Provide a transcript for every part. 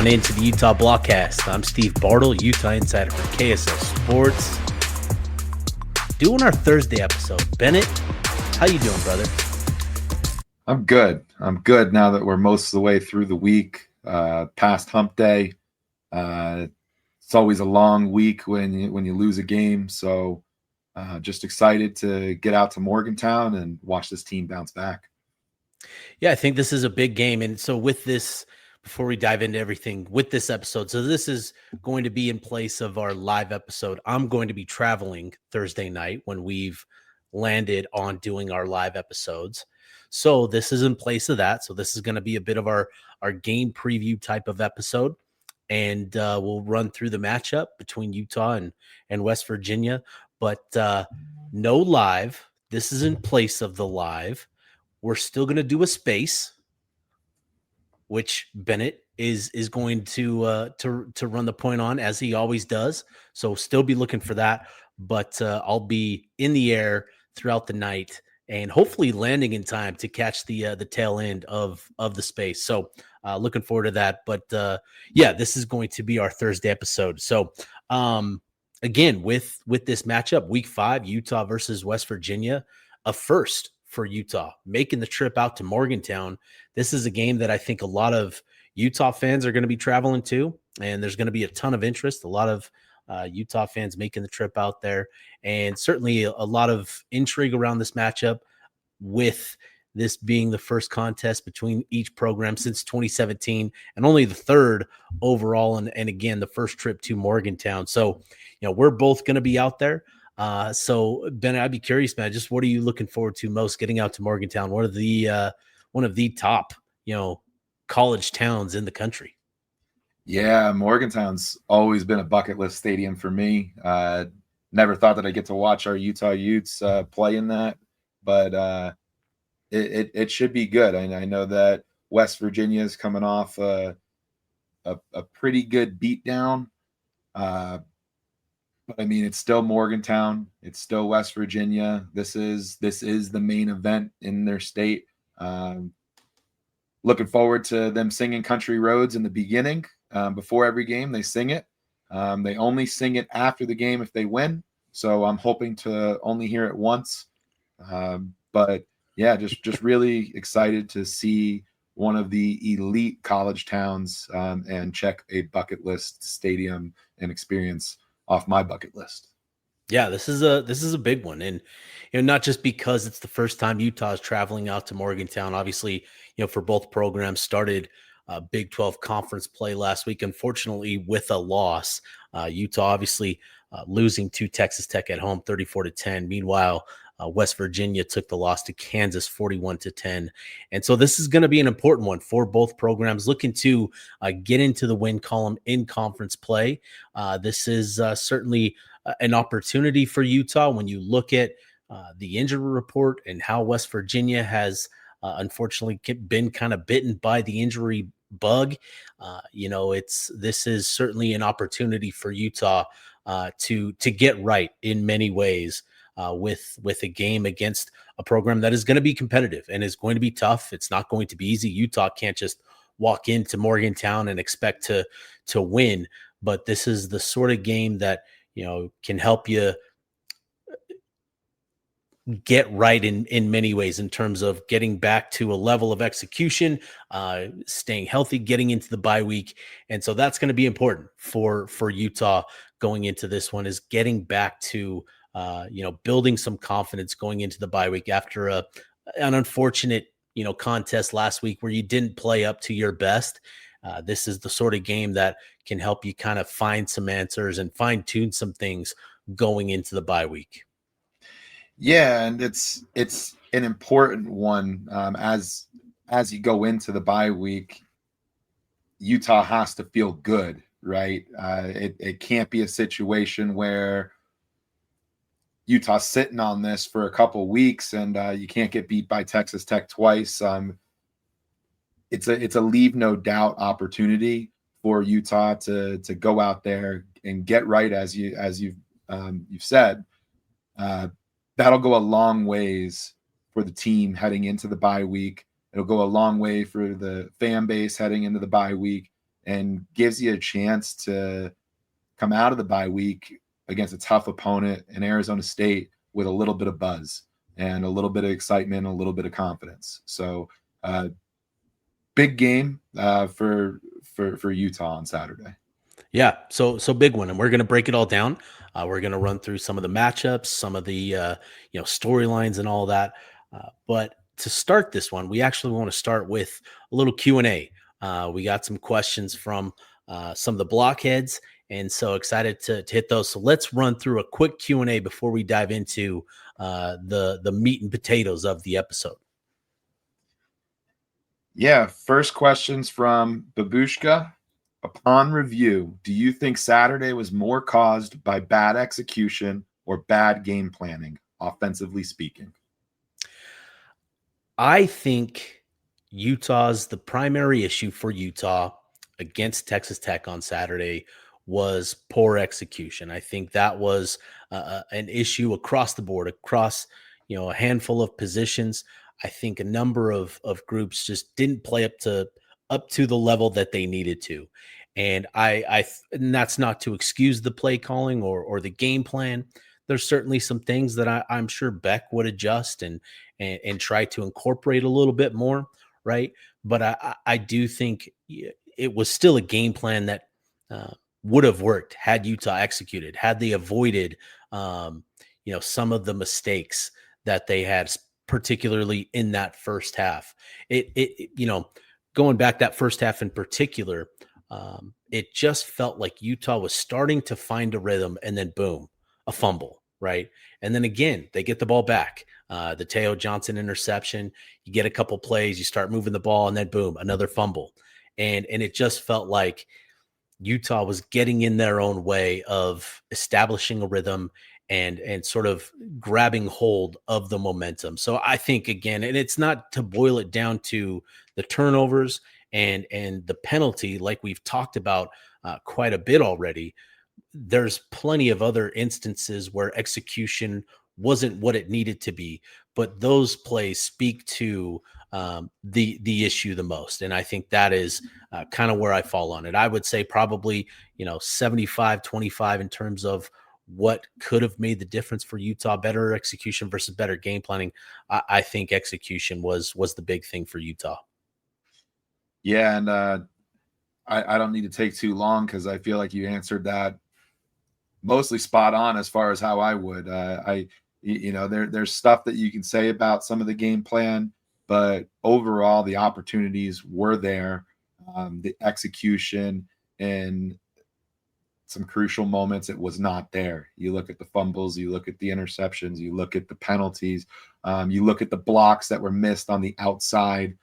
on into the Utah Blockcast. I'm Steve Bartle, Utah insider for KSL Sports. Doing our Thursday episode. Bennett, how you doing, brother? I'm good. I'm good now that we're most of the way through the week, past hump day. It's always a long week when you lose a game. So just excited to get out to Morgantown and watch this team bounce back. Yeah, I think this is a big game. And so with this, before we dive into everything with this episode, so this is going to be in place of our live episode. I'm going to be traveling Thursday night when we've landed on doing our live episodes. So this is in place of that. So this is going to be a bit of our game preview type of episode. And we'll run through the matchup between Utah and West Virginia. But no live. This is in place of the live. We're still going to do a space, which Bennett is going to run the point on, as he always does. So still be looking for that. But I'll be in the air throughout the night and hopefully landing in time to catch the tail end of the space. So looking forward to that. But yeah, this is going to be our Thursday episode. So again, with this matchup, week 5, Utah versus West Virginia, a first for Utah, making the trip out to Morgantown. This is a game that I think a lot of Utah fans are going to be traveling to, and there's going to be a ton of interest, a lot of Utah fans making the trip out there, and certainly a lot of intrigue around this matchup, with this being the first contest between each program since 2017 and only the third overall, and again, the first trip to Morgantown. So, we're both going to be out there. So Ben, I'd be curious, man, just what are you looking forward to most getting out to Morgantown? What are one of the top, college towns in the country? Yeah, Morgantown's always been a bucket list stadium for me. Never thought that I'd get to watch our Utah Utes play in that, but it should be good. I know that West Virginia is coming off a pretty good beatdown. But I mean, it's still Morgantown. It's still West Virginia. This is the main event in their state. Looking forward to them singing Country Roads in the beginning. Before every game, they sing it. They only sing it after the game if they win. So I'm hoping to only hear it once. But yeah, just really excited to see one of the elite college towns and check a bucket list stadium and experience off my bucket list. Yeah, this is a big one, and not just because it's the first time Utah is traveling out to Morgantown. Obviously, for both programs, started Big 12 conference play last week, unfortunately with a loss. Utah obviously losing to Texas Tech at home, 34-10. Meanwhile, West Virginia took the loss to Kansas 41-10. And so this is going to be an important one for both programs looking to get into the win column in conference play. This is certainly an opportunity for Utah when you look at the injury report and how West Virginia has unfortunately been kind of bitten by the injury bug. This is certainly an opportunity for Utah to get right in many ways. With a game against a program that is going to be competitive and is going to be tough. It's not going to be easy. Utah can't just walk into Morgantown and expect to win, but this is the sort of game that, can help you get right in many ways in terms of getting back to a level of execution, staying healthy, getting into the bye week. And so that's going to be important for Utah going into this one, is getting back to building some confidence going into the bye week after an unfortunate, contest last week where you didn't play up to your best. This is the sort of game that can help you kind of find some answers and fine tune some things going into the bye week. Yeah, and it's an important one. As you go into the bye week, Utah has to feel good, right? It can't be a situation where Utah's sitting on this for a couple weeks and you can't get beat by Texas Tech twice. It's a leave no doubt opportunity for Utah to go out there and get right, as you've said. That'll go a long ways for the team heading into the bye week. It'll go a long way for the fan base heading into the bye week, and gives you a chance to come out of the bye week against a tough opponent in Arizona State with a little bit of buzz and a little bit of excitement, a little bit of confidence. So big game for Utah on Saturday. Yeah, so big one, and we're gonna break it all down. We're gonna run through some of the matchups, some of the storylines, and all that. But to start this one, we actually want to start with a little Q&A. We got some questions from some of the blockheads, and so excited to hit those. So let's run through a quick Q&A before we dive into the meat and potatoes of the episode. Yeah, first questions from Babushka. Upon review, do you think Saturday was more caused by bad execution or bad game planning, offensively speaking? I think the primary issue for Utah against Texas Tech on Saturday was poor execution. I think that was an issue across the board, across a handful of positions. I think a number of groups just didn't play up to the level that they needed to, and and that's not to excuse the play calling or the game plan. There's certainly some things that I'm sure Beck would adjust and try to incorporate a little bit more, right? But I do think it was still a game plan that uh, would have worked had Utah executed, had they avoided, some of the mistakes that they had, particularly in that first half. Going back that first half in particular, it just felt like Utah was starting to find a rhythm, and then boom, a fumble, right? And then again, they get the ball back. The Teo Johnson interception, you get a couple plays, you start moving the ball, and then boom, another fumble. And it just felt like Utah was getting in their own way of establishing a rhythm and sort of grabbing hold of the momentum. So I think again, and it's not to boil it down to the turnovers and the penalty, like we've talked about quite a bit already. There's plenty of other instances where execution wasn't what it needed to be, but those plays speak to the issue the most, and I think that is kind of where I fall on it. I would say probably 75-25 in terms of what could have made the difference for Utah: better execution versus better game planning. I think execution was the big thing for Utah. Yeah, and I don't need to take too long because I feel like you answered that mostly spot on as far as how I would. There's stuff that you can say about some of the game plan, but overall the opportunities were there. The execution in some crucial moments, it was not there. You look at the fumbles, you look at the interceptions, you look at the penalties, you look at the blocks that were missed on the outside.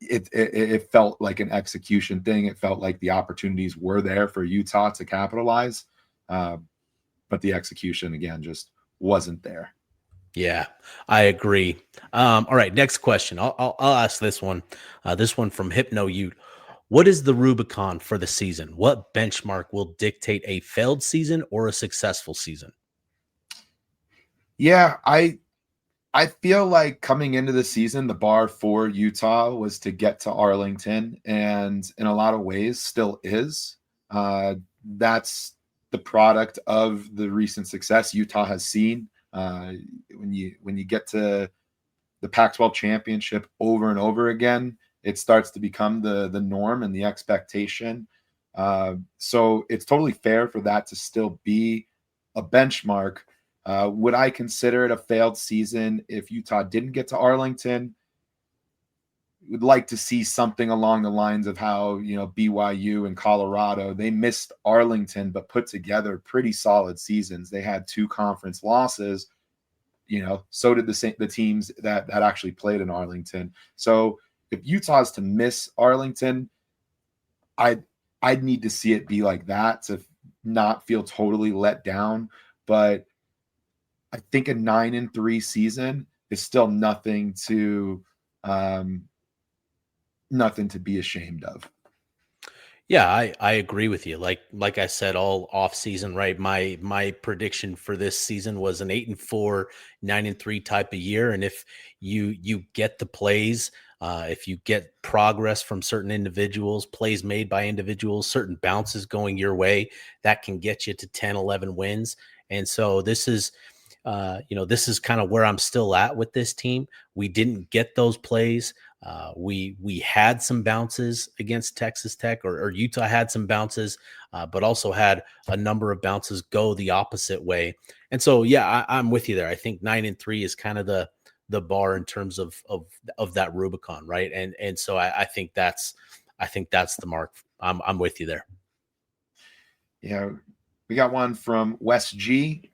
It felt like an execution thing. It felt like the opportunities were there for Utah to capitalize, but the execution again just wasn't there. Yeah, I agree. All right, next question. I'll ask this one. This one from Hypno Ute. What is the Rubicon for the season? What benchmark will dictate a failed season or a successful season? Yeah, I feel like coming into the season, the bar for Utah was to get to Arlington, and in a lot of ways still is. That's the product of the recent success Utah has seen. When you get to the Pac-12 championship over and over again, it starts to become the norm and the expectation. So it's totally fair for that to still be a benchmark. Would I consider it a failed season if Utah didn't get to Arlington? Would like to see something along the lines of how BYU and Colorado, they missed Arlington but put together pretty solid seasons. They had 2 conference losses. So did the teams that actually played in Arlington. So if Utah is to miss Arlington, I'd need to see it be like that to not feel totally let down. But I think a 9-3 season is still nothing to be ashamed of. Yeah, I agree with you. Like I said all off season, right? My prediction for this season was an 8-4, 9-3 type of year. And if you get the plays, if you get progress from certain individuals, plays made by individuals, certain bounces going your way, that can get you to 10, 11 wins. And so this is kind of where I'm still at with this team. We didn't get those plays. We had some bounces against Texas Tech, or Utah had some bounces, but also had a number of bounces go the opposite way. And so, yeah, I'm with you there. I think 9-3 is kind of the bar in terms of that Rubicon, right? And so I think that's the mark. I'm with you there. Yeah, we got one from West G.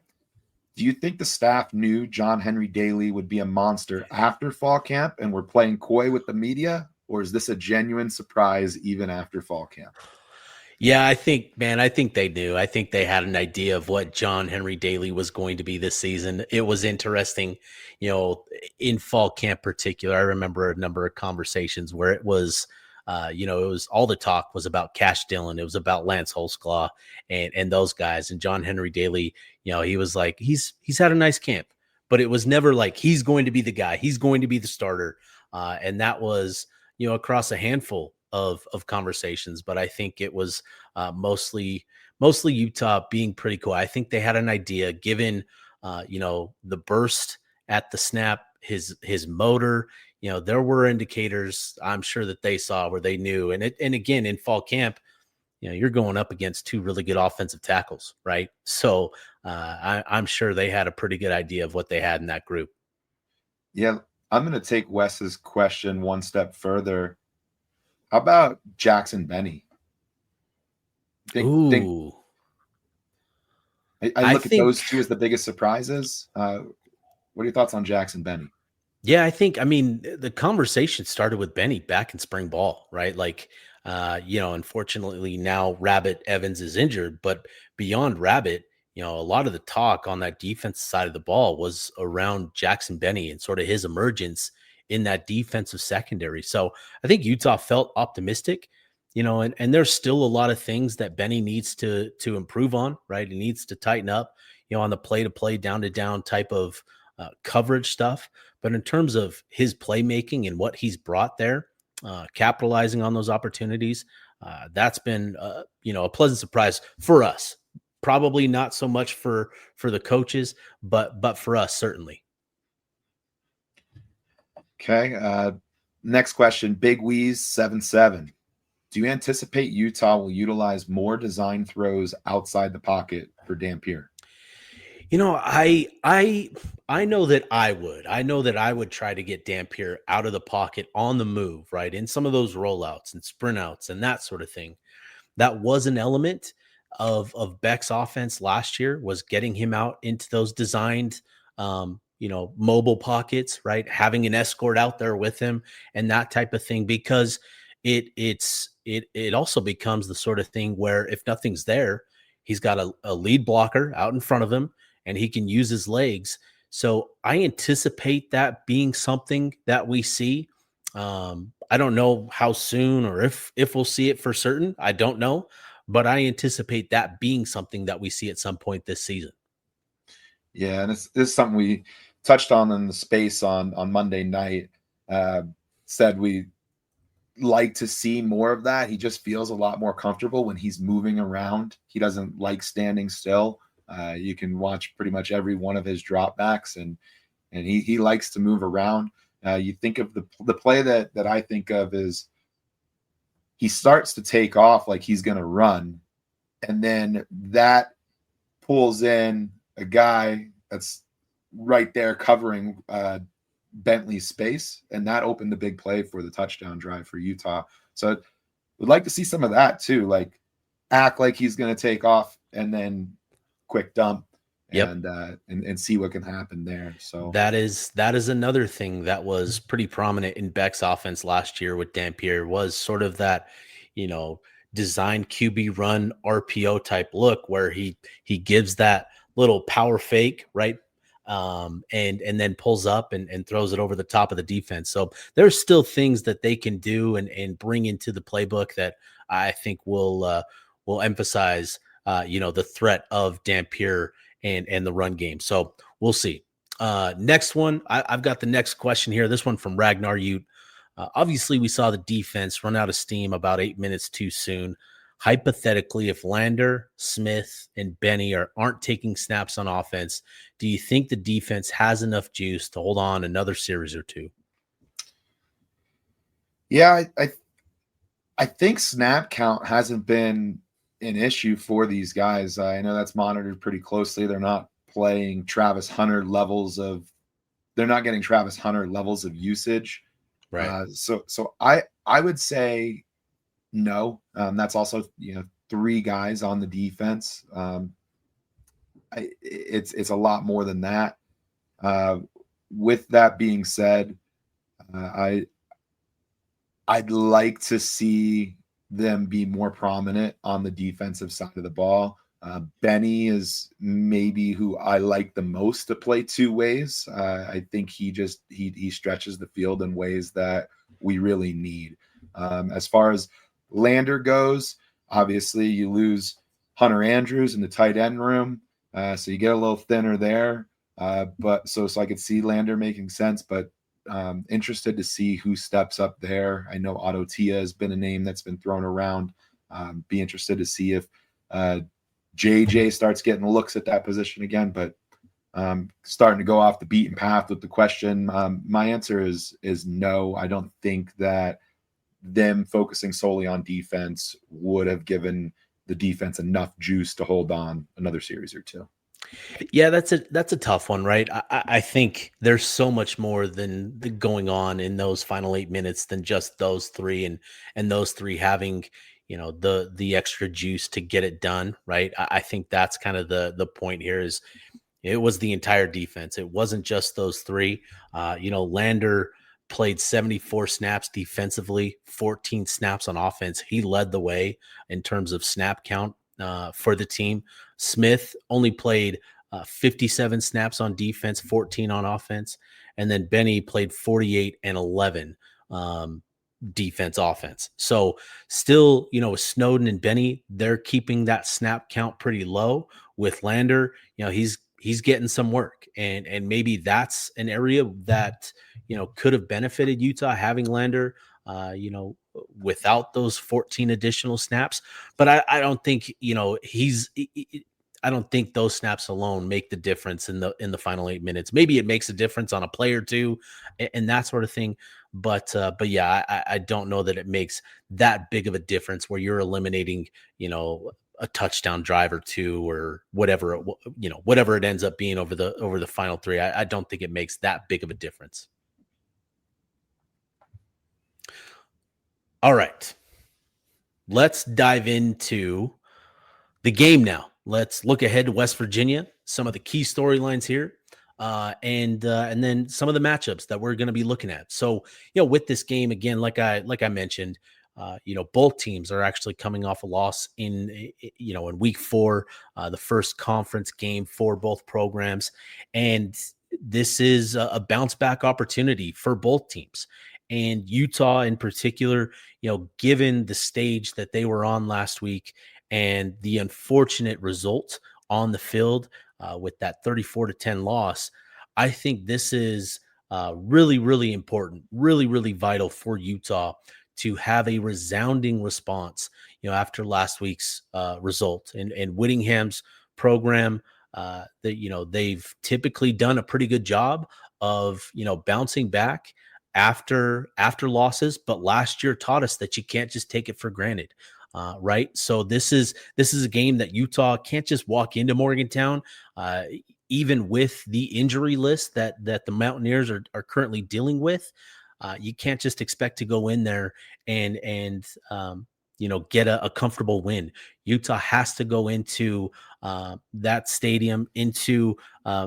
Do you think the staff knew John Henry Daly would be a monster after fall camp and were playing coy with the media? Or is this a genuine surprise even after fall camp? Yeah, I think they knew. I think they had an idea of what John Henry Daly was going to be this season. It was interesting, in fall camp particular. I remember a number of conversations where it was, it was all the talk was about Cash Dillon. It was about Lance Holzclaw and those guys. And John Henry Daly, he was like, he's had a nice camp, but it was never like he's going to be the guy. He's going to be the starter. And that was, across a handful of conversations, but I think it was mostly Utah being pretty cool. I think they had an idea given the burst at the snap, his motor. There were indicators I'm sure that they saw where they knew. And again in fall camp, you're going up against two really good offensive tackles, right? So I'm sure they had a pretty good idea of what they had in that group. Yeah, I'm going to take Wes's question one step further. How about Jackson Benny? Think Ooh, I I look at those think. two as the biggest surprises. What are your thoughts on Jackson Benny? Yeah, I mean, the conversation started with Benny back in spring ball, right? Like, unfortunately now Rabbit Evans is injured, but beyond Rabbit, a lot of the talk on that defense side of the ball was around Jackson Benny and sort of his emergence in that defensive secondary. So I think Utah felt optimistic, and there's still a lot of things that Benny needs to improve on, right? He needs to tighten up, on the play to play, down to down type of coverage stuff. But in terms of his playmaking and what he's brought there, capitalizing on those opportunities, that's been a pleasant surprise for us. Probably not so much for the coaches, but for us certainly. Okay. Next question. Big Weeze 77. Do you anticipate Utah will utilize more design throws outside the pocket for Dampier? I know that I would. I know that I would try to get Dampier out of the pocket on the move, right? In some of those rollouts and sprint outs and that sort of thing. That was an element of Beck's offense last year, was getting him out into those designed mobile pockets, right? Having an escort out there with him and that type of thing, because it also becomes the sort of thing where if nothing's there, he's got a lead blocker out in front of him and he can use his legs. So I anticipate that being something that we see. I don't know how soon or if we'll see it for certain. I don't know, but I anticipate that being something that we see at some point this season. Yeah, and this is something we touched on in the space on Monday night. Said we like to see more of that. He just feels a lot more comfortable when he's moving around. He doesn't like standing still. You can watch pretty much every one of his dropbacks, and he likes to move around. You think of the play that I think of is he starts to take off like he's going to run, and then that pulls in a guy that's right there covering Bentley's space, and that opened the big play for the touchdown drive for Utah. So we'd like to see some of that too, like act like he's going to take off and then quick dump Yep. and see what can happen there. So That is another thing that was pretty prominent in Beck's offense last year with Dampier, was sort of that, designed QB run RPO type look where he gives that little power fake, right? And then pulls up and throws it over the top of the defense. So there's still things that they can do and bring into the playbook that I think will emphasize the threat of Dampier and the run game. So we'll see. Next one, I've got the next question here. This one from Ragnar Ute. Obviously, we saw the defense run out of steam about 8 minutes too soon. Hypothetically, if Lander, Smith, and Benny aren't taking snaps on offense, do you think the defense has enough juice to hold on another series or two? Yeah, I think snap count hasn't been an issue for these guys. I know that's monitored pretty closely. They're not playing Travis Hunter levels of they're not getting Travis Hunter levels of usage. Right. So I would say no. That's also three guys on the defense. It's a lot more than that. With that being said, I'd like to see them be more prominent on the defensive side of the ball. Benny is maybe who I like the most to play two ways. I think he stretches the field in ways that we really need. As far as Lander goes, obviously you lose Hunter Andrews in the tight end room, so you get a little thinner there. But so I could see Lander making sense, but interested to see who steps up there. I know Otto Tia has been a name that's been thrown around. Be interested to see if JJ starts getting looks at that position again, but starting to go off the beaten path with the question. My answer is no. I don't think that them focusing solely on defense would have given the defense enough juice to hold on another series or two. Yeah, that's a tough one, right? I think there's so much more than going on in those final 8 minutes than just those three and those three having the extra juice to get it done, right? I think that's kind of the point here is it was the entire defense. It wasn't just those three. Lander played 74 snaps defensively, 14 snaps on offense. He led the way in terms of snap count for the team. Smith only played 57 snaps on defense, 14 on offense. And then Benny played 48 and 11 defense offense. So still, Snowden and Benny, they're keeping that snap count pretty low. With Lander, he's getting some work, and maybe that's an area that could have benefited Utah having Lander without those 14 additional snaps. But I don't think I don't think those snaps alone make the difference in the final 8 minutes. Maybe it makes a difference on a play or two and that sort of thing. But yeah, I don't know that it makes that big of a difference where you're eliminating, a touchdown drive or two or whatever it ends up being over the final three. I don't think it makes that big of a difference. All right, let's dive into the game now. Let's look ahead to West Virginia, some of the key storylines here, and then some of the matchups that we're going to be looking at. So, with this game again, like I mentioned, both teams are actually coming off a loss in week 4, the first conference game for both programs, and this is a bounce back opportunity for both teams. And Utah in particular, given the stage that they were on last week and the unfortunate result on the field with that 34-10 loss, I think this is really, really important, really, really vital for Utah to have a resounding response, after last week's result. And Whittingham's program, they've typically done a pretty good job of, bouncing back after losses, but last year taught us that you can't just take it for granted. Right. So this is a game that Utah can't just walk into Morgantown, even with the injury list that the Mountaineers are currently dealing with. You can't just expect to go in there and get a comfortable win. Utah has to go into that stadium, into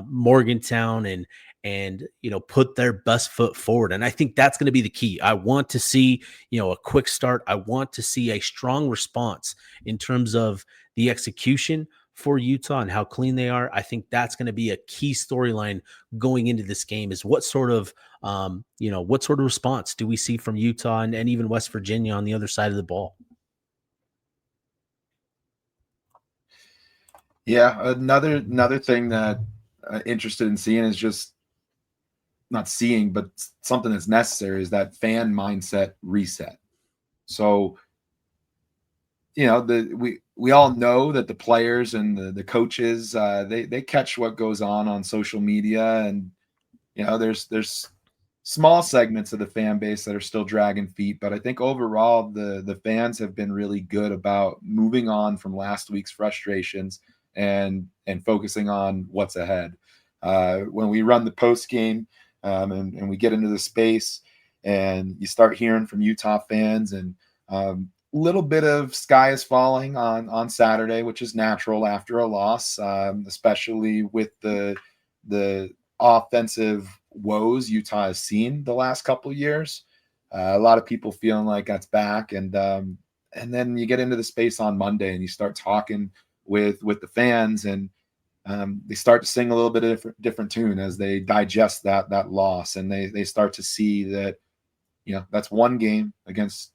Morgantown, and put their best foot forward. And I think that's going to be the key. I want to see a quick start. I want to see a strong response in terms of the execution for Utah and how clean they are. I think that's going to be a key storyline going into this game, is what sort of response do we see from Utah and even West Virginia on the other side of the ball. Yeah, another thing that interested in seeing is just not seeing, but something that's necessary is that fan mindset reset. So we all know that the players and the coaches they catch what goes on social media, and there's small segments of the fan base that are still dragging feet, but I think overall the fans have been really good about moving on from last week's frustrations and focusing on what's ahead. When we run the post game, and we get into the space and you start hearing from Utah fans, and little bit of sky is falling on Saturday, which is natural after a loss, especially with the offensive woes Utah has seen the last couple of years. A lot of people feeling like that's back, and then you get into the space on Monday and you start talking with the fans, and they start to sing a little bit of different tune as they digest that loss, and they start to see that that's one game against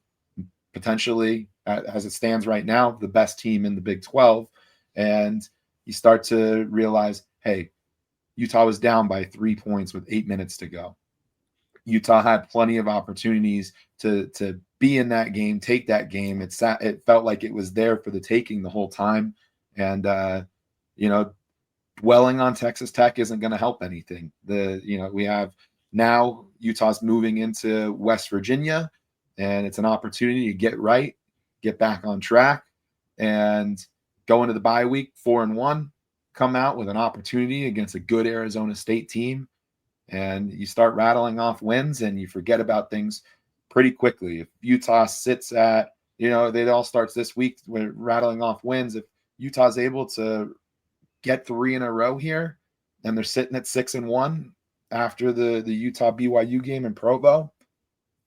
potentially, as it stands right now, the best team in the Big 12. And you start to realize, hey, Utah was down by 3 points with 8 minutes to go. Utah had plenty of opportunities to be in that game, take that game. It felt like it was there for the taking the whole time. And dwelling on Texas Tech isn't going to help anything. We have now Utah's moving into West Virginia, and it's an opportunity to get right, get back on track, and go into the bye week 4-1, come out with an opportunity against a good Arizona State team, and you start rattling off wins and you forget about things pretty quickly. If Utah sits at, it all starts this week with rattling off wins. If Utah's able to get 3 in a row here and they're sitting at 6-1 after the Utah BYU game in Provo,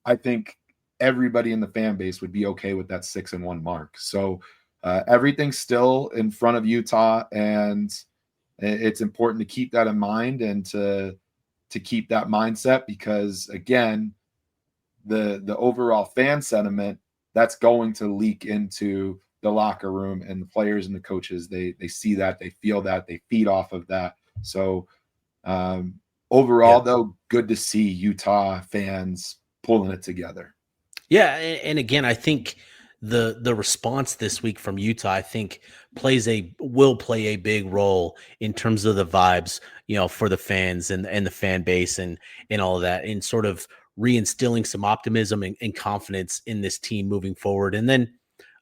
I think everybody in the fan base would be okay with that 6-1 mark. So everything's still in front of Utah, and it's important to keep that in mind and to keep that mindset, because again, the overall fan sentiment that's going to leak into the locker room, and the players and the coaches, they see that, they feel that, they feed off of that. So overall, Yeah. though, good to see Utah fans pulling it together. Yeah, and again, I think the response this week from Utah, I think, will play a big role in terms of the vibes, for the fans and the fan base and all of that, in sort of reinstilling some optimism and confidence in this team moving forward. And then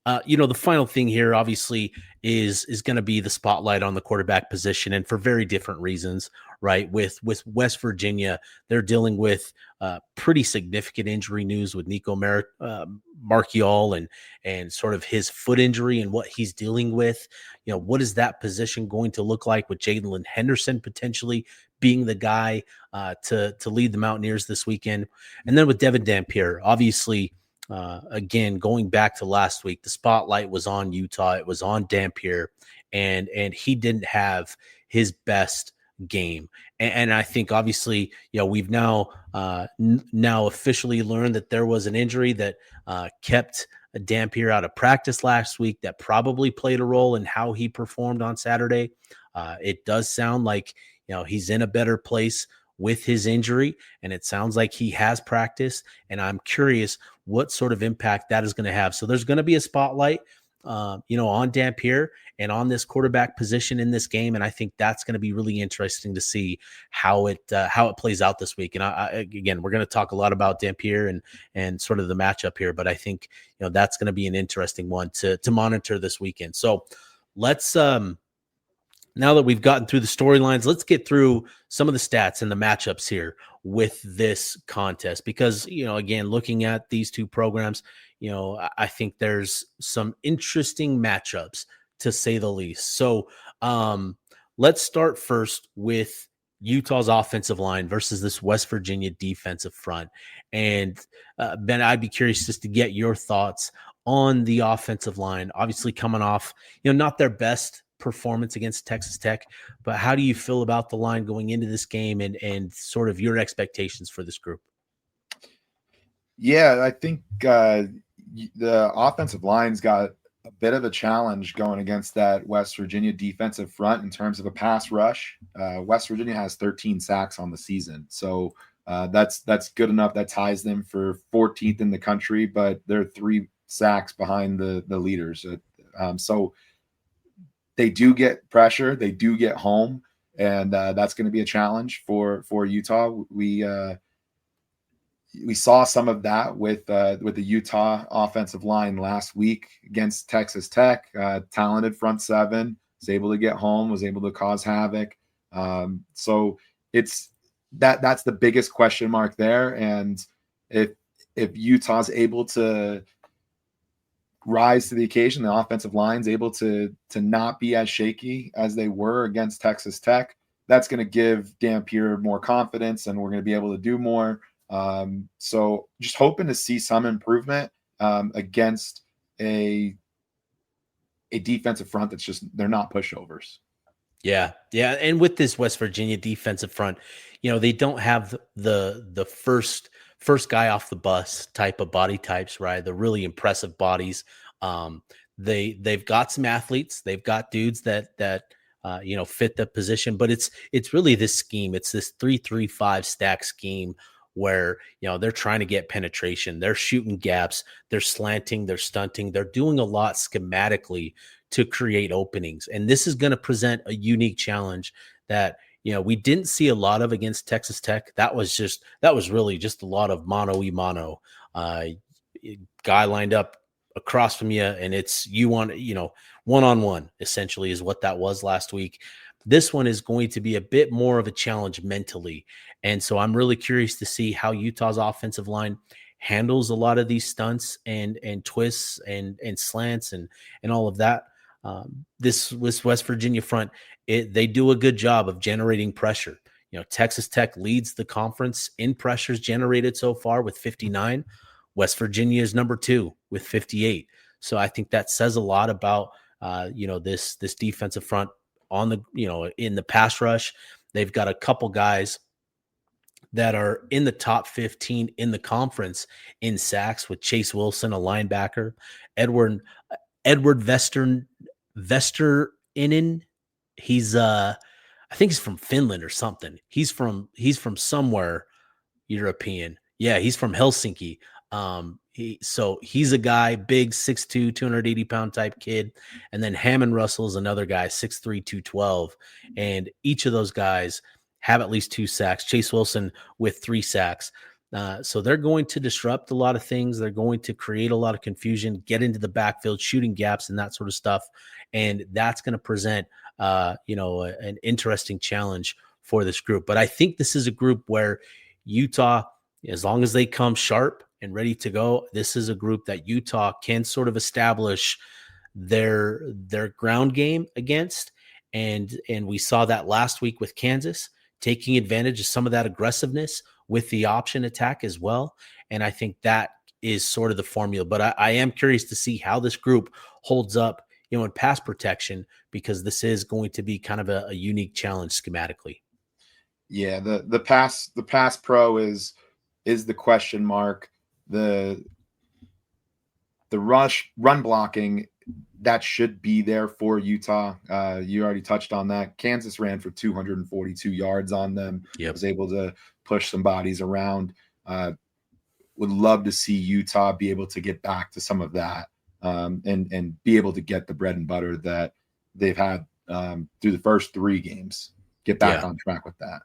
the final thing here, obviously, is going to be the spotlight on the quarterback position, and for very different reasons, right? With West Virginia, they're dealing with pretty significant injury news with Marchiol and sort of his foot injury and what he's dealing with. What is that position going to look like with Jalen Henderson potentially being the guy to lead the Mountaineers this weekend, and then with Devin Dampier, obviously. Again, going back to last week, the spotlight was on Utah. It was on Dampier, and he didn't have his best game. And I think obviously, we've now now officially learned that there was an injury that kept Dampier out of practice last week. That probably played a role in how he performed on Saturday. It does sound like he's in a better place with his injury, and it sounds like he has practiced. And I'm curious what sort of impact that is going to have. So there's going to be a spotlight, on Dampier and on this quarterback position in this game, and I think that's going to be really interesting to see how it plays out this week. And again, we're going to talk a lot about Dampier and sort of the matchup here, but I think that's going to be an interesting one to monitor this weekend. So let's now that we've gotten through the storylines, let's get through some of the stats and the matchups here with this contest. Because, again, looking at these two programs, I think there's some interesting matchups, to say the least. So let's start first with Utah's offensive line versus this West Virginia defensive front. And Ben, I'd be curious just to get your thoughts on the offensive line, obviously coming off, not their best performance against Texas Tech, but how do you feel about the line going into this game and sort of your expectations for this group? Yeah, I think the offensive line's got a bit of a challenge going against that West Virginia defensive front in terms of a pass rush. West Virginia has 13 sacks on the season, so that's good enough. That ties them for 14th in the country, but they're 3 sacks behind the leaders. So they do get pressure, they do get home, and that's going to be a challenge for Utah. We saw some of that with the Utah offensive line last week against Texas Tech. Talented front seven, was able to get home, was able to cause havoc. So it's that's the biggest question mark there. And if Utah's able to rise to the occasion, the offensive line's able to not be as shaky as they were against Texas Tech, that's going to give Dampier more confidence, and we're going to be able to do more. So just hoping to see some improvement against a defensive front that's just, they're not pushovers. Yeah. Yeah. And with this West Virginia defensive front, they don't have the first guy off the bus type of body types, right? The really impressive bodies. They've got some athletes, they've got dudes that fit the position, but it's really this scheme. It's this 3-3-5 stack scheme where, they're trying to get penetration, they're shooting gaps, they're slanting, they're stunting, they're doing a lot schematically to create openings. And this is going to present a unique challenge that, we didn't see a lot of against Texas Tech. That was really just a lot of mano-y-mano. Guy lined up across from you, and it's you on, one-on-one essentially is what that was last week. This one is going to be a bit more of a challenge mentally. And so I'm really curious to see how Utah's offensive line handles a lot of these stunts and twists and slants and all of that. This West Virginia front, they do a good job of generating pressure. Texas Tech leads the conference in pressures generated so far with 59. West Virginia is number 2 with 58. So I think that says a lot about this defensive front on the in the pass rush. They've got a couple guys that are in the top 15 in the conference in sacks, with Chase Wilson, a linebacker, Edward Vesterinen. He's I think he's from Finland or something. He's from somewhere European. Yeah, he's from Helsinki. He's a guy, big, 6'2", 280-pound type kid. And then Hammond Russell's another guy, 6'3", 212. And each of those guys have at least 2 sacks. Chase Wilson with 3 sacks. So they're going to disrupt a lot of things. They're going to create a lot of confusion, get into the backfield, shooting gaps and that sort of stuff. And that's going to present, an interesting challenge for this group. But I think this is a group where Utah, as long as they come sharp and ready to go, this is a group that Utah can sort of establish their ground game against. And we saw that last week with Kansas, taking advantage of some of that aggressiveness with the option attack as well. And I think that is sort of the formula. But I am curious to see how this group holds up, in pass protection, because this is going to be kind of a unique challenge schematically. Yeah, the pass pro is the question mark. The run blocking, that should be there for Utah. You already touched on that. Kansas ran for 242 yards on them. Yep. Was able to push some bodies around. Would love to see Utah be able to get back to some of that, and be able to get the bread and butter that they've had through the first 3 games. Get back on track with that.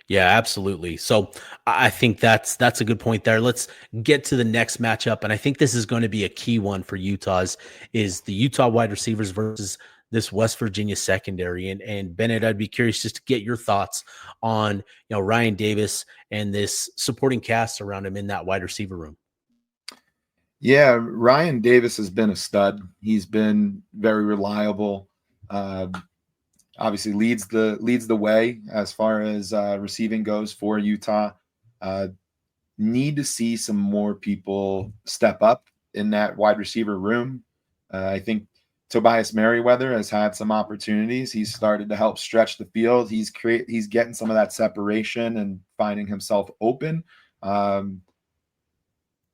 Yeah, absolutely. So I think that's a good point there. Let's get to the next matchup. And I think this is going to be a key one for Utah's, is the Utah wide receivers versus this West Virginia secondary. And Bennett, I'd be curious just to get your thoughts on, Ryan Davis and this supporting cast around him in that wide receiver room. Yeah, Ryan Davis has been a stud. He's been very reliable. Obviously leads the way as far as receiving goes for Utah. Need to see some more people step up in that wide receiver room. I think Tobias Merriweather has had some opportunities. He's started to help stretch the field. He's getting some of that separation and finding himself open.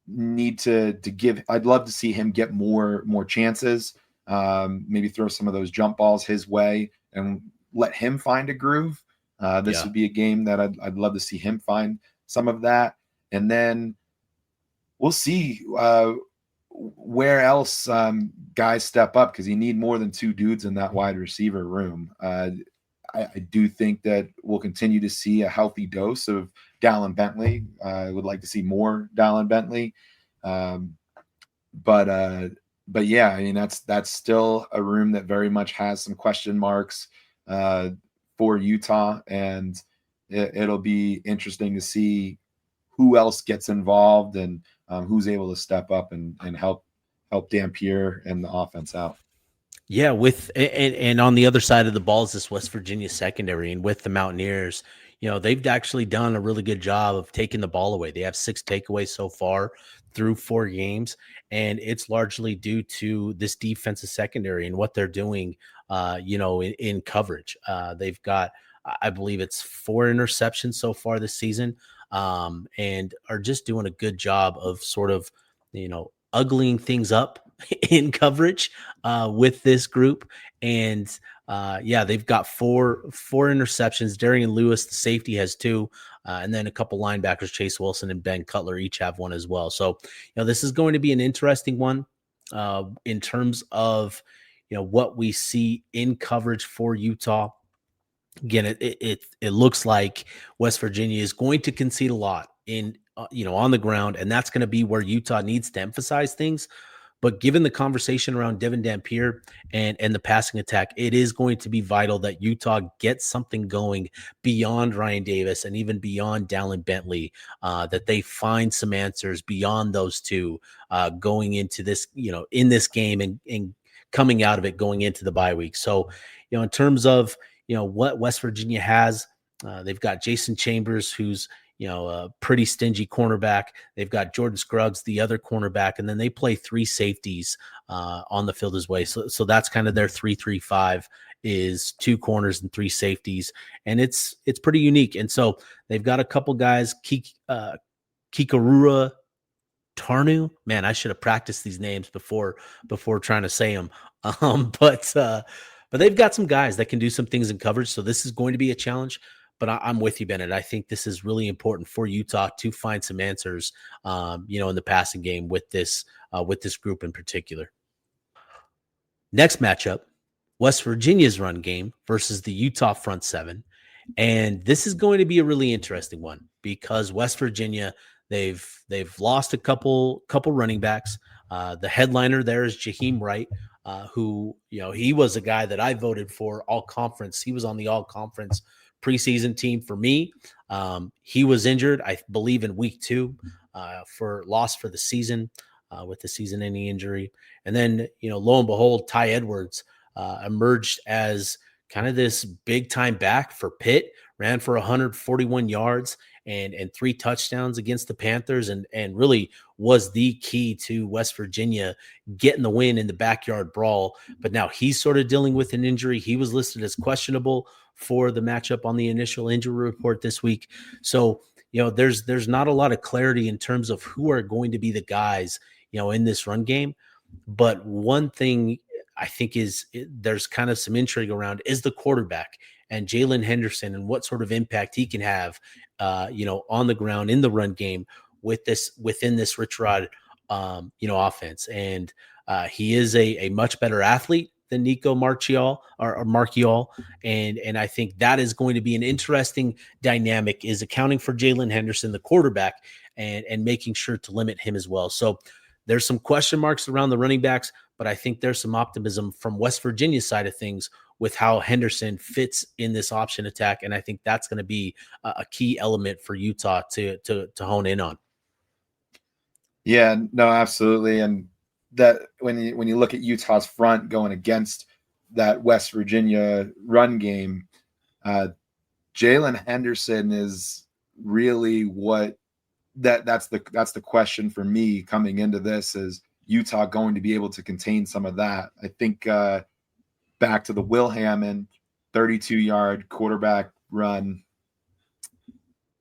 need to give. I'd love to see him get more chances. Maybe throw some of those jump balls his way and let him find a groove. This Yeah. would be a game that I'd love to see him find some of that, and then we'll see where else guys step up, because you need more than two dudes in that wide receiver room. I do think that we'll continue to see a healthy dose of Dallin Bentley. I would like to see more Dallin Bentley. Um, but yeah, I mean that's still a room that very much has some question marks uh, for Utah, and it'll be interesting to see who else gets involved and who's able to step up and help Dampier and the offense out. Yeah, with and on the other side of the ball is this West Virginia secondary, and with the Mountaineers, they've actually done a really good job of taking the ball away. They have 6 takeaways so far through 4 games, and it's largely due to this defensive secondary and what they're doing. In coverage, they've got, I believe it's 4 interceptions so far this season, and are just doing a good job of sort of, uglying things up in coverage with this group. And yeah, they've got four interceptions. Darian Lewis, the safety, has 2. And then a couple linebackers, Chase Wilson and Ben Cutler, each have 1 as well. So, this is going to be an interesting one in terms of, what we see in coverage for Utah. Again, it looks like West Virginia is going to concede a lot in, on the ground, and that's going to be where Utah needs to emphasize things. But given the conversation around Devin Dampier and the passing attack, it is going to be vital that Utah gets something going beyond Ryan Davis and even beyond Dallin Bentley, that they find some answers beyond those two going into this, in this game and coming out of it going into the bye week. So, in terms of, what West Virginia has, they've got Jason Chambers, who's, a pretty stingy cornerback. They've got Jordan Scruggs, the other cornerback, and then they play 3 safeties on the field as well. So that's kind of their 3-3-5 is 2 corners and 3 safeties, and it's pretty unique. And so they've got a couple guys, Kikarura Tarnu. Man, I should have practiced these names before trying to say them. But they've got some guys that can do some things in coverage. So this is going to be a challenge. But I'm with you, Bennett. I think this is really important for Utah to find some answers, in the passing game with this group in particular. Next matchup, West Virginia's run game versus the Utah front 7. And this is going to be a really interesting one because West Virginia, they've lost a couple running backs. The headliner there is Jaheim Wright, who, he was a guy that I voted for all conference. He was on the all conference preseason team for me. He was injured, I believe, in week 2 for loss for the season with the season-ending injury. And then, lo and behold, Ty Edwards emerged as kind of this big-time back for Pitt, ran for 141 yards and 3 touchdowns against the Panthers, and really was the key to West Virginia getting the win in the backyard brawl. But now he's sort of dealing with an injury. He was listed as questionable for the matchup on the initial injury report this week. So, there's not a lot of clarity in terms of who are going to be the guys, in this run game. But one thing I think there's kind of some intrigue around is the quarterback and Jalen Henderson and what sort of impact he can have, on the ground in the run game within this Rich Rod, offense. And he is a much better athlete than Nico Marchiol or Marchiol. And I think that is going to be an interesting dynamic, is accounting for Jalen Henderson, the quarterback, and making sure to limit him as well. So there's some question marks around the running backs, but I think there's some optimism from West Virginia's side of things with how Henderson fits in this option attack. And I think that's going to be a key element for Utah to hone in on. Yeah, no, absolutely. And that when you look at Utah's front going against that West Virginia run game, Jalen Henderson is really what that's the question for me coming into this. Is Utah going to be able to contain some of that? I think back to the Will Hammond 32-yard quarterback run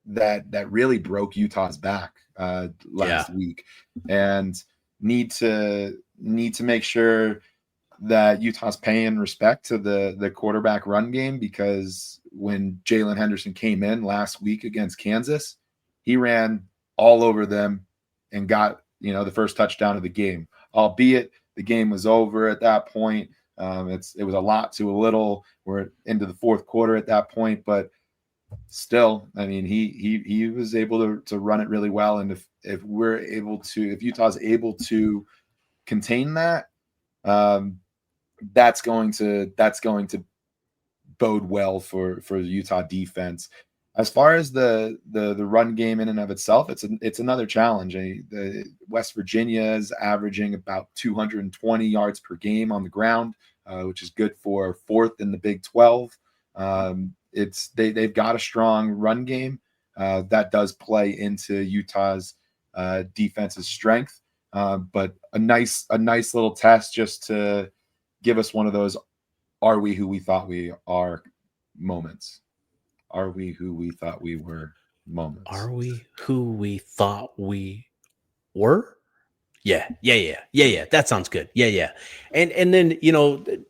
that really broke Utah's back Yeah. last week, and need to make sure that Utah's paying respect to the quarterback run game, because when Jalen Henderson came in last week against Kansas, he ran all over them and got the first touchdown of the game. Albeit the game was over at that point. It was a lot to a little. We're into the fourth quarter at that point, but still, I mean, he was able to run it really well. And if Utah's able to contain that, um, that's going to bode well for the Utah defense. As far as the run game in and of itself, it's another challenge. The West Virginia is averaging about 220 yards per game on the ground, which is good for fourth in the Big 12. They've got a strong run game that does play into Utah's defense's strength, but a nice little test just to give us one of those "Are we who we thought we are" moments. Are we who we thought we were moments. Are we who we thought we were? Yeah, yeah, yeah, yeah, yeah. That sounds good. Yeah, yeah. And then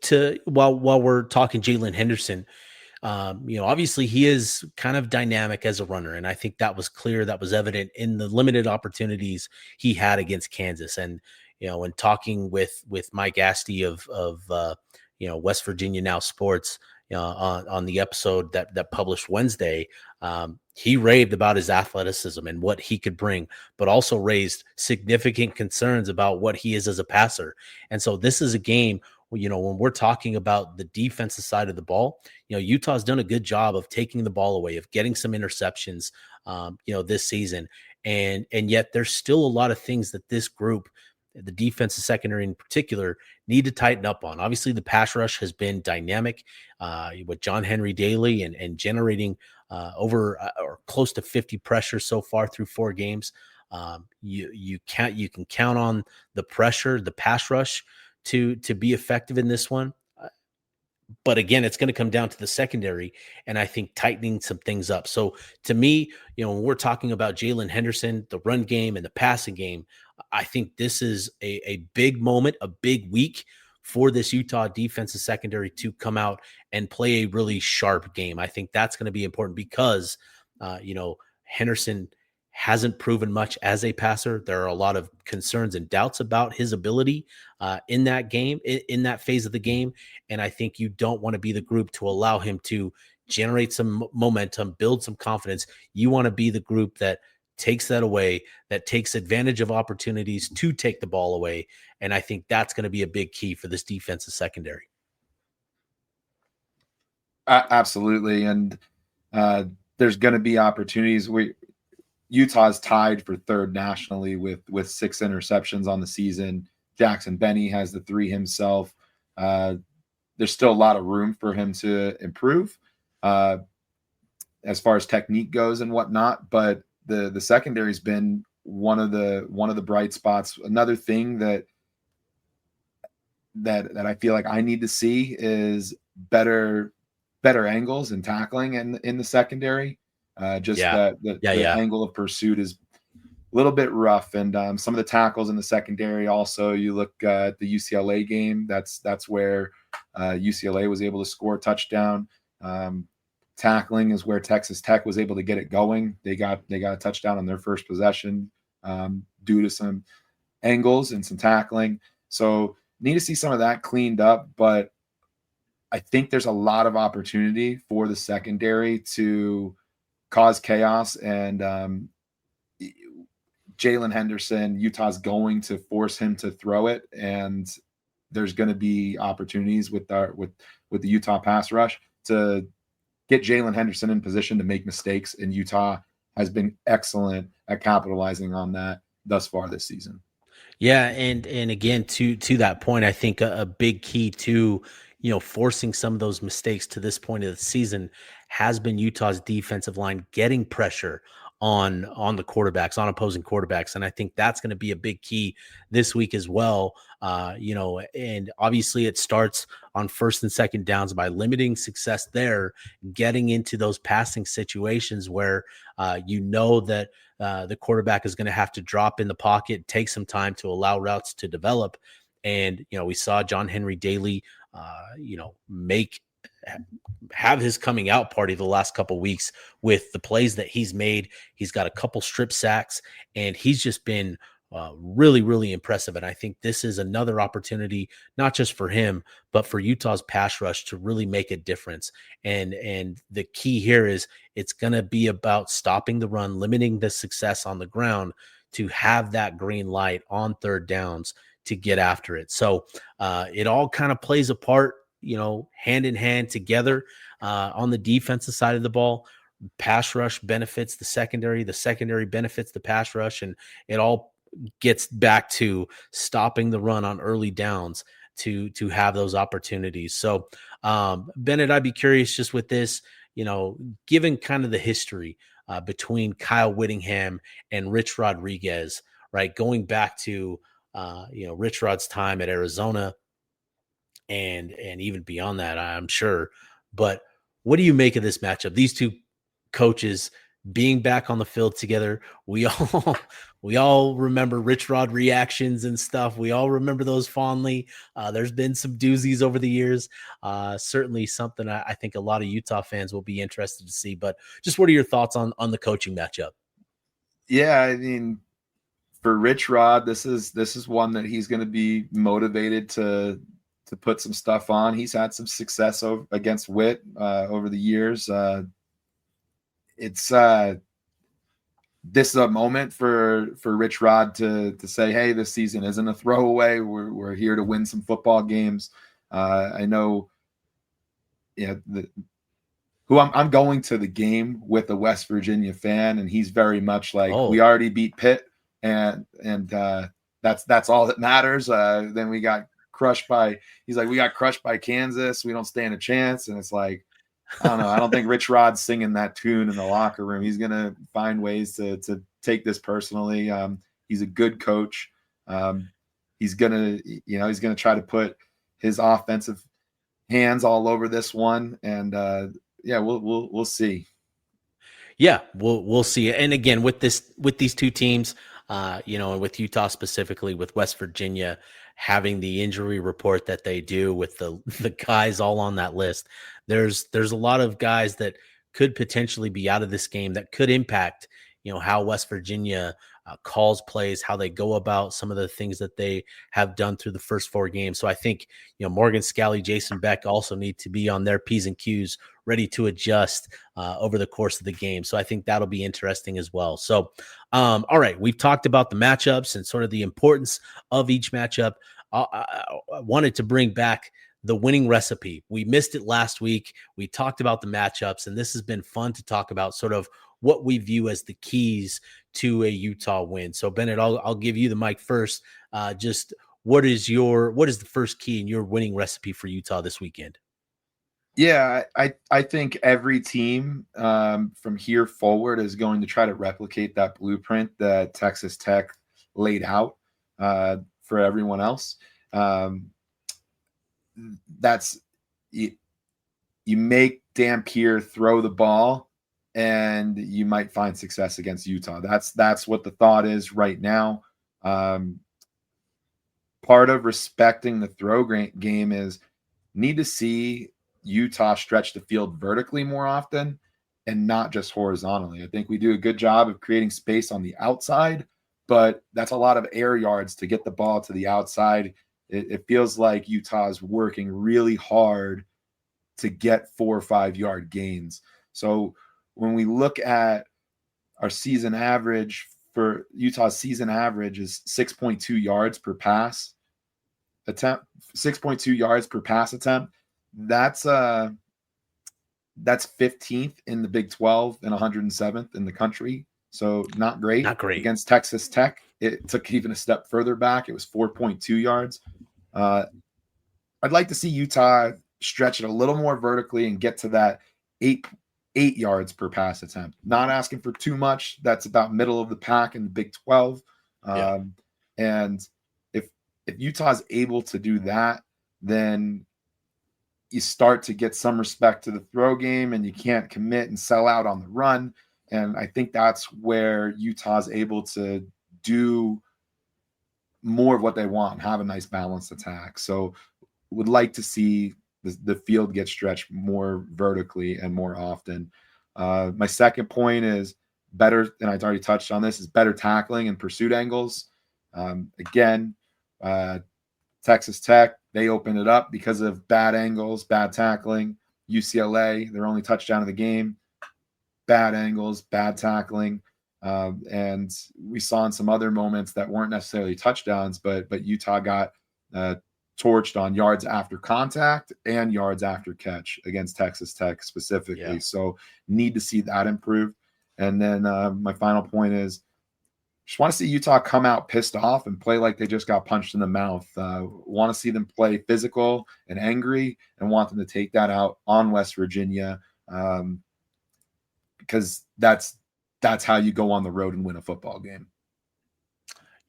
to while we're talking Jalen Henderson, obviously he is kind of dynamic as a runner, and I think that was clear. That was evident in the limited opportunities he had against Kansas. And when talking with Mike Asti of West Virginia Now Sports, on the episode that published Wednesday, he raved about his athleticism and what he could bring, but also raised significant concerns about what he is as a passer. And so this is a game when we're talking about the defensive side of the ball, Utah's done a good job of taking the ball away, of getting some interceptions, this season. And yet there's still a lot of things that this group, the defensive secondary in particular, need to tighten up on. Obviously, the pass rush has been dynamic with John Henry Daly and generating over or close to 50 pressures so far through 4 games. You can count on the pressure, the pass rush to be effective in this one. But again, it's going to come down to the secondary, and I think tightening some things up. So to me, when we're talking about Jalen Henderson, the run game and the passing game, I think this is a big moment, a big week for this Utah defensive secondary to come out and play a really sharp game. I think that's going to be important because, Henderson hasn't proven much as a passer. There are a lot of concerns and doubts about his ability in that game, in that phase of the game. And I think you don't want to be the group to allow him to generate some momentum, build some confidence. You want to be the group that takes that away, that takes advantage of opportunities to take the ball away. And I think that's going to be a big key for this defensive secondary. Absolutely. And there's going to be opportunities. Utah's tied for third nationally with 6 interceptions on the season. Jackson Benny has the 3 himself. There's still a lot of room for him to improve as far as technique goes and whatnot. But the secondary's been one of the bright spots. Another thing that I feel like I need to see is better angles and tackling in the secondary. The angle of pursuit is a little bit rough, and some of the tackles in the secondary. Also, you look at the UCLA game. That's where UCLA was able to score a touchdown. Tackling is where Texas Tech was able to get it going. They got a touchdown on their first possession due to some angles and some tackling. So need to see some of that cleaned up, but I think there's a lot of opportunity for the secondary to cause chaos, and Jalen Henderson, Utah's going to force him to throw it, and there's going to be opportunities with the Utah pass rush to get Jalen Henderson in position to make mistakes, and Utah has been excellent at capitalizing on that thus far this season. Yeah, and again, to that point, I think a big key to forcing some of those mistakes to this point of the season has been Utah's defensive line getting pressure on the quarterbacks, on opposing quarterbacks. And I think that's going to be a big key this week as well. And obviously it starts on first and second downs by limiting success there, getting into those passing situations where that the quarterback is going to have to drop in the pocket, take some time to allow routes to develop. And, we saw John Henry Daly, have his coming out party the last couple weeks with the plays that he's made. He's got a couple strip sacks, and he's just been really, really impressive. And I think this is another opportunity, not just for him, but for Utah's pass rush to really make a difference. And the key here is it's going to be about stopping the run, limiting the success on the ground to have that green light on third downs to get after it. So it all kind of plays a part, hand in hand together. On the defensive side of the ball, pass rush benefits the secondary benefits the pass rush, and it all gets back to stopping the run on early downs to have those opportunities. So Bennett, I'd be curious just with this, given kind of the history between Kyle Whittingham and Rich Rodriguez, right? Going back to Rich Rod's time at Arizona and even beyond that, I'm sure. But what do you make of this matchup? These two coaches being back on the field together. We all remember Rich Rod reactions and stuff. We all remember those fondly. There's been some doozies over the years. Certainly something I think a lot of Utah fans will be interested to see. But just what are your thoughts on the coaching matchup? Yeah, I mean, for Rich Rod, this is one that he's going to be motivated to put some stuff on. He's had some success against Witt over the years. It's this is a moment for Rich Rod to say, hey, this season isn't a throwaway. We're here to win some football games. I know, who I'm going to the game with a West Virginia fan, and he's very much like, we already beat Pitt, and that's all that matters. Then we got crushed by Kansas. We don't stand a chance. And it's like, I don't know. I don't think Rich Rod's singing that tune in the locker room. He's going to find ways to take this personally. He's a good coach. He's going to try to put his offensive hands all over this one. And we'll see. Yeah, we'll see. And again, with these two teams, and with Utah specifically, with West Virginia having the injury report that they do, with the guys all on that list, there's a lot of guys that could potentially be out of this game that could impact, how West Virginia calls plays, how they go about some of the things that they have done through the first 4 games. So I think, Morgan Scalley, Jason Beck also need to be on their P's and Q's, ready to adjust over the course of the game. So I think that'll be interesting as well. So, all right, we've talked about the matchups and sort of the importance of each matchup. I wanted to bring back the winning recipe. We missed it last week. We talked about the matchups, and this has been fun to talk about sort of what we view as the keys to a Utah win. So Bennett, I'll give you the mic first. Just what is the first key in your winning recipe for Utah this weekend? Yeah, I think every team from here forward is going to try to replicate that blueprint that Texas Tech laid out for everyone else. That's you make Dampier throw the ball, and you might find success against Utah. That's what the thought is right now. Part of respecting the throw game is need to see Utah stretch the field vertically more often and not just horizontally. I think we do a good job of creating space on the outside, but that's a lot of air yards to get the ball to the outside. It feels like Utah is working really hard to get 4 or 5 yard gains. So when we look at our season average, for Utah's season average is 6.2 yards per pass attempt, 6.2 yards per pass attempt. That's 15th in the Big 12 and 107th in the country. So not great. Against Texas Tech. It took even a step further back. It was 4.2 yards. I'd like to see Utah stretch it a little more vertically and get to that 8 8 yards per pass attempt. Not asking for too much. That's about middle of the pack in the Big 12. Yeah. And if Utah's able to do that, then you start to get some respect to the throw game, and you can't commit and sell out on the run. And I think that's where Utah's able to do more of what they want, have a nice balanced attack. So would like to see the field get stretched more vertically and more often. My second point is better, and I already touched on this, is better tackling and pursuit angles. Again, Texas Tech, they opened it up because of bad angles, bad tackling. UCLA, their only touchdown of the game, bad angles, bad tackling. And we saw in some other moments that weren't necessarily touchdowns, but Utah got torched on yards after contact and yards after catch against Texas Tech specifically. Yeah. So need to see that improve. And then my final point is just want to see Utah come out pissed off and play like they just got punched in the mouth. Want to see them play physical and angry, and want them to take that out on West Virginia, because that's how you go on the road and win a football game.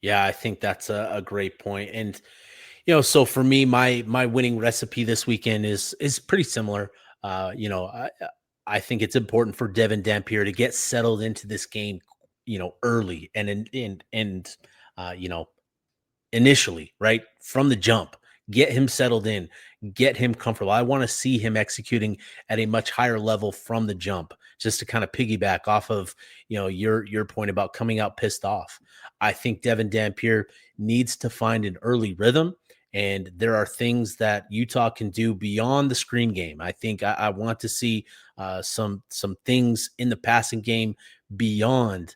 Yeah, I think that's a great point. And so for me, my winning recipe this weekend is pretty similar. I think it's important for Devin Dampier to get settled into this game, early and initially, right from the jump, get him settled in, get him comfortable. I want to see him executing at a much higher level from the jump, just to kind of piggyback off of, your point about coming out pissed off. I think Devin Dampier needs to find an early rhythm. And there are things that Utah can do beyond the screen game. I think I want to see some things in the passing game beyond,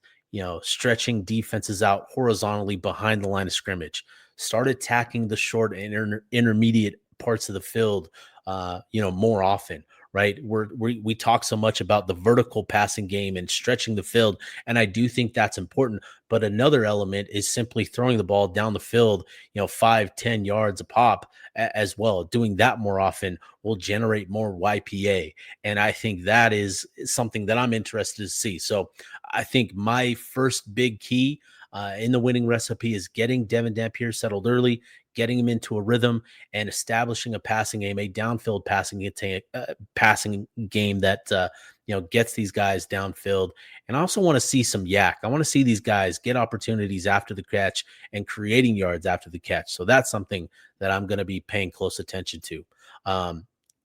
stretching defenses out horizontally behind the line of scrimmage. Start attacking the short and intermediate parts of the field, more often. Right. We talk so much about the vertical passing game and stretching the field. And I do think that's important. But another element is simply throwing the ball down the field, 5-10 yards a pop as well. Doing that more often will generate more YPA. And I think that is something that I'm interested to see. So I think my first big key in the winning recipe is getting Devin Dampier settled early, getting him into a rhythm, and establishing a passing game, a downfield passing game that gets these guys downfield. And I also want to see some yak. I want to see these guys get opportunities after the catch and creating yards after the catch. So that's something that I'm going to be paying close attention to.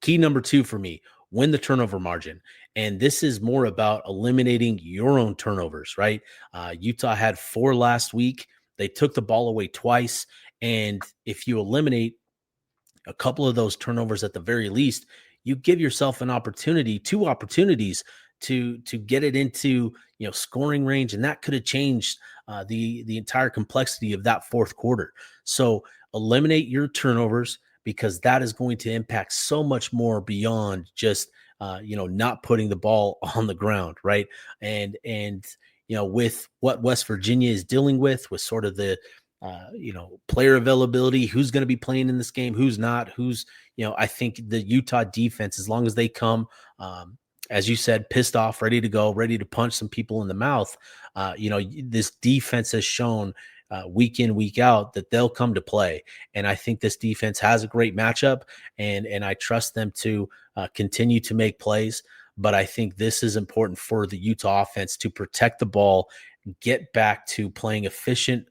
Key number 2 for me: win the turnover margin. And this is more about eliminating your own turnovers, right? Utah had 4 last week. They took the ball away twice. And if you eliminate a couple of those turnovers at the very least, you give yourself an opportunity, 2 opportunities to get it into scoring range, and that could have changed the entire complexity of that fourth quarter. So eliminate your turnovers, because that is going to impact so much more beyond just not putting the ball on the ground, right? And with what West Virginia is dealing with sort of the player availability, who's going to be playing in this game, who's not, I think the Utah defense, as long as they come, as you said, pissed off, ready to go, ready to punch some people in the mouth, this defense has shown week in, week out that they'll come to play. And I think this defense has a great matchup, and I trust them to continue to make plays. But I think this is important for the Utah offense to protect the ball, get back to playing efficient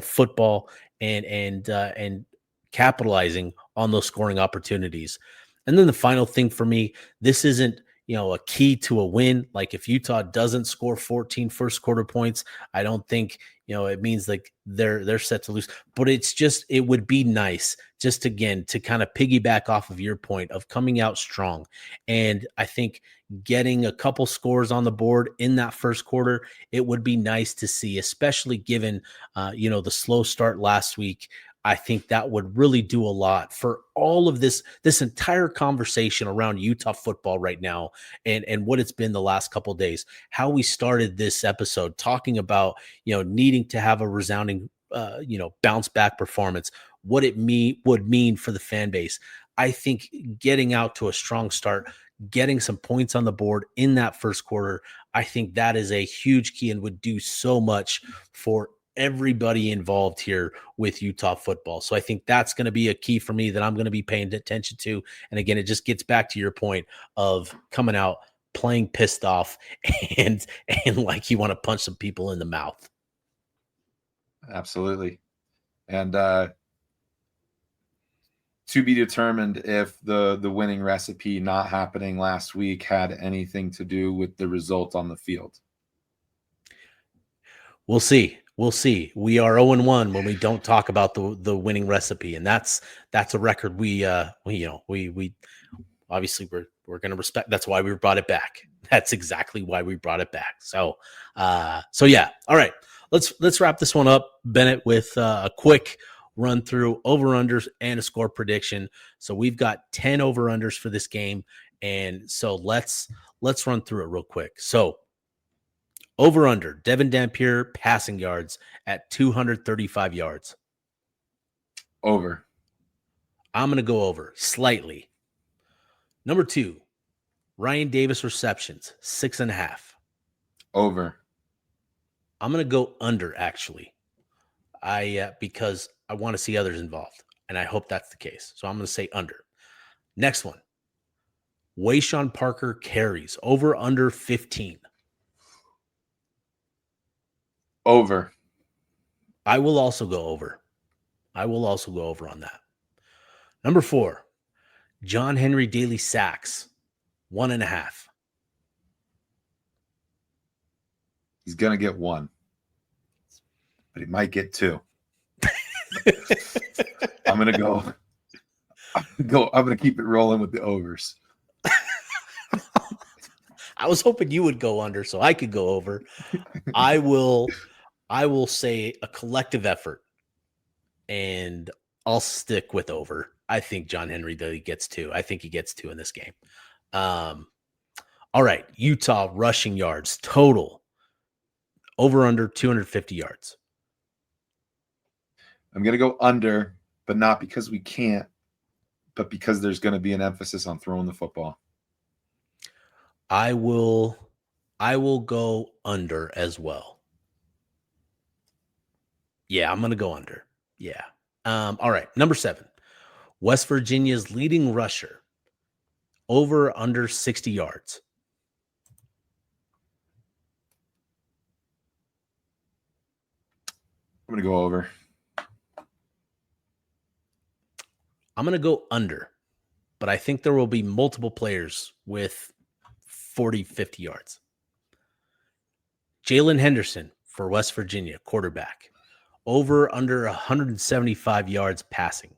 football, and capitalizing on those scoring opportunities. And then the final thing for me, this isn't a key to a win. Like if Utah doesn't score 14 first quarter points, I don't think it means like they're set to lose. But it would be nice just again to kind of piggyback off of your point of coming out strong. And I think getting a couple scores on the board in that first quarter, it would be nice to see, especially given the slow start last week. I think that would really do a lot for all of this entire conversation around Utah football right now, and what it's been the last couple of days. How we started this episode talking about needing to have a resounding bounce back performance, what it would mean for the fan base. I think getting out to a strong start getting some points on the board in that first quarter. I think that is a huge key and would do so much for everybody involved here with Utah football. So I think that's going to be a key for me that I'm going to be paying attention to. And again, it just gets back to your point of coming out, playing pissed off, and like you want to punch some people in the mouth. Absolutely. And to be determined if the winning recipe not happening last week had anything to do with the result on the field. We'll see. We'll see. We are 0-1 when we don't talk about the winning recipe, and that's a record we obviously we're going to respect. That's why we brought it back. That's exactly why we brought it back. So yeah. All right. Let's wrap this one up, Bennett, with a quick run through over-unders and a score prediction. So we've got 10 over-unders for this game, and so let's run through it real quick. So over-under, Devin Dampier passing yards at 235 yards. Over. I'm going to go over slightly. Number 2, Ryan Davis receptions, 6.5. Over. I'm going to go under, actually. Because I want to see others involved, and I hope that's the case. So I'm going to say under. Next one, Wayshawn Parker carries, over under 15. Over. I will also go over. On that. Number 4, John Henry Daily sacks, 1.5. He's going to get 1, but he might get 2. I'm going to keep it rolling with the overs. I was hoping you would go under so I could go over. I will say a collective effort, and I'll stick with over. I think John Henry Daily gets 2. I think he gets 2 in this game. All right, Utah rushing yards total, over under 250 yards. I'm going to go under, but not because we can't, but because there's going to be an emphasis on throwing the football. I will go under as well. Yeah, I'm going to go under. Yeah. All right, number 7, West Virginia's leading rusher, over under 60 yards. I'm going to go over. I'm going to go under, but I think there will be multiple players with 40, 50 yards. Jalen Henderson for West Virginia, quarterback, over under 175 yards passing.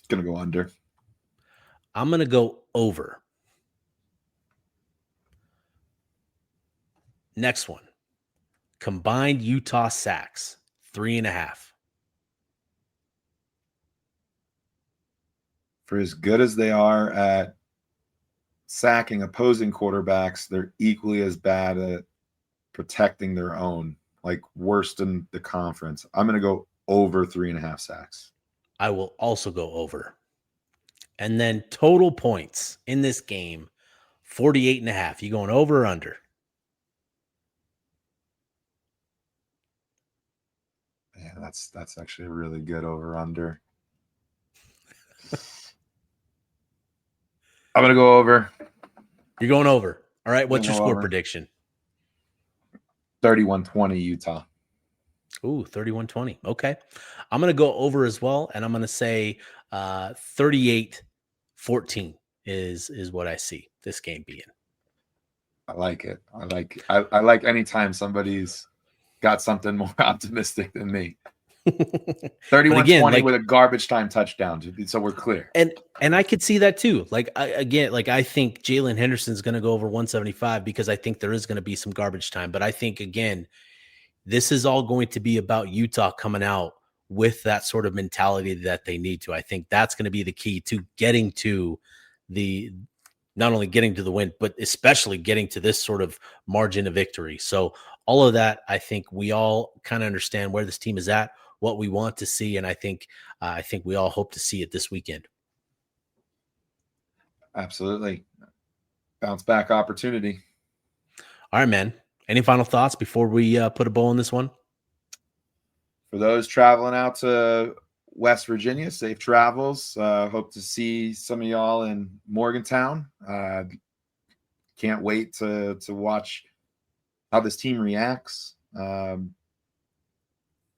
Going to go under. I'm going to go over. Next one, combined Utah sacks, 3.5. For as good as they are at sacking opposing quarterbacks, they're equally as bad at protecting their own, like worst in the conference. I'm going to go over 3.5 sacks. I will also go over. And then total points in this game, 48.5. You going over or under? Yeah, that's actually a really good over under. I'm going to go over. You're going over. All right. What's your score prediction? 31-20 Utah. Ooh, 31-20. Okay. I'm going to go over as well. And I'm going to say 38-14 is what I see this game being. I like it. I like anytime somebody's got something more optimistic than me. 31-20 with a garbage time touchdown, so we're clear. And I could see that too. I think Jalen Henderson's going to go over 175 because I think there is going to be some garbage time. But I think, again, this is all going to be about Utah coming out with that sort of mentality that they need to. I think that's going to be the key to getting to not only getting to the win, but especially getting to this sort of margin of victory. So all of that, I think we all kind of understand where this team is at, what we want to see, and I think we all hope to see it this weekend. Absolutely. Bounce back opportunity. All right, man. Any final thoughts before we put a bow in this one? For those traveling out to West Virginia, safe travels. Hope to see some of y'all in Morgantown. Can't wait to watch how this team reacts.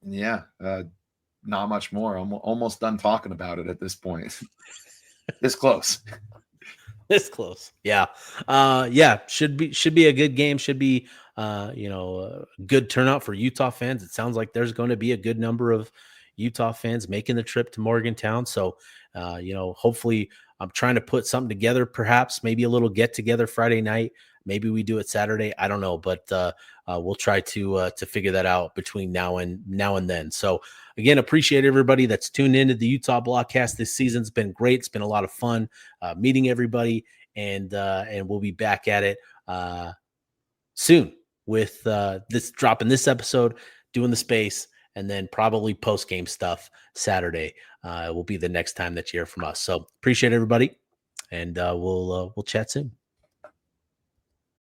Yeah, not much more. I'm almost done talking about it at this point. This close. This close. Yeah. Yeah, should be a good game. Should be a good turnout for Utah fans. It sounds like there's going to be a good number of Utah fans making the trip to Morgantown. So, hopefully I'm trying to put something together, perhaps maybe a little get together Friday night. Maybe we do it Saturday. I don't know, but we'll try to figure that out between now and then. So again, appreciate everybody that's tuned into the Utah Blockcast this season. It's been great. It's been a lot of fun meeting everybody, and we'll be back at it soon with this dropping this episode, doing the space, and then probably post game stuff Saturday will be the next time that you hear from us. So appreciate everybody, and we'll chat soon.